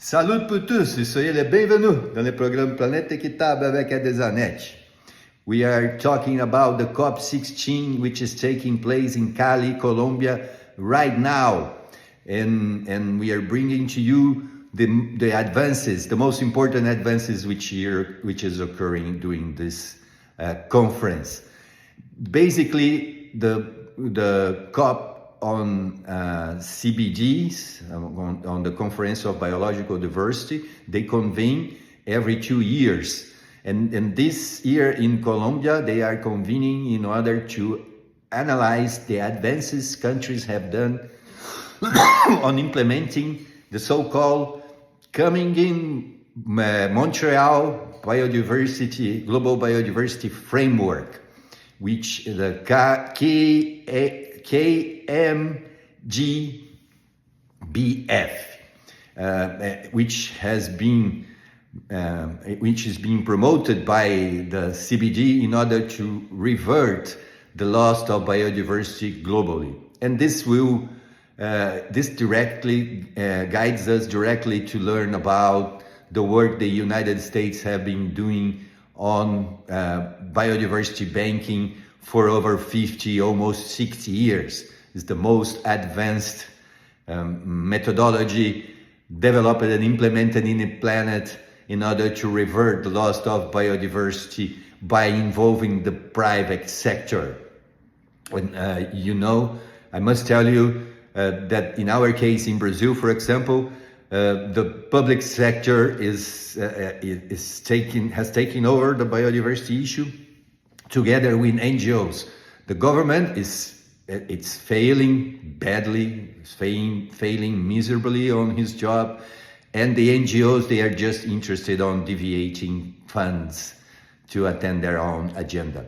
Salut pour tous et soyez les bienvenus dans le programme Planète Équitable avec Adesanete. We are talking about the COP16, which is taking place in Cali, Colombia, right now. And we are bringing to you the advances, the most important advances which is occurring during this conference. Basically, the COP on CBDs, on the Conference of Biological Diversity, they convene every 2 years. And this year in Colombia, they are convening in order to analyze the advances countries have done on implementing the so-called Coming in Montreal Biodiversity, Global Biodiversity Framework, which the KMGBF, which is being promoted by the CBD in order to revert the loss of biodiversity globally. And this will directly guides us directly to learn about the work the United States have been doing on biodiversity banking for over 50, almost 60 years. It's the most advanced methodology developed and implemented in the planet in order to revert the loss of biodiversity by involving the private sector. And I must tell you that in our case in Brazil, for example, the public sector has taken over the biodiversity issue together with NGOs. The government it's failing badly, failing miserably on his job, and the NGOs, they are just interested on deviating funds to attend their own agenda.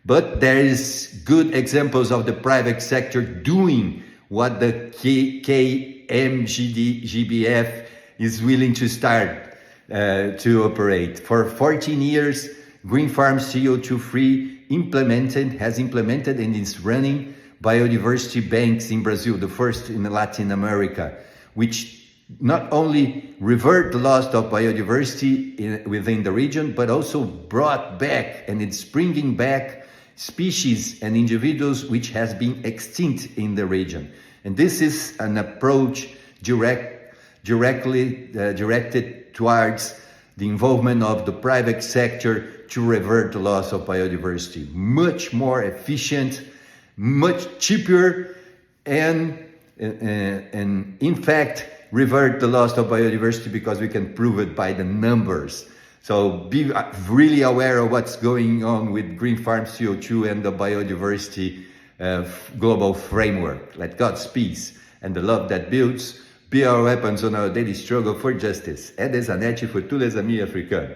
But there is good examples of the private sector doing what the KMGBF is willing to start to operate. For 14 years, Green Farm CO2-free has implemented and is running biodiversity banks in Brazil, the first in Latin America, which not only revert the loss of biodiversity within the region, but also brought back, and it's bringing back species and individuals which has been extinct in the region. And this is an approach directly directed towards the involvement of the private sector to revert the loss of biodiversity. Much more efficient, much cheaper, and in fact, revert the loss of biodiversity because we can prove it by the numbers. So be really aware of what's going on with Green Farm CO2 and the biodiversity global framework. Let God's peace and the love that builds be our weapons on our daily struggle for justice. Aide Zanetti pour tous les amis africains.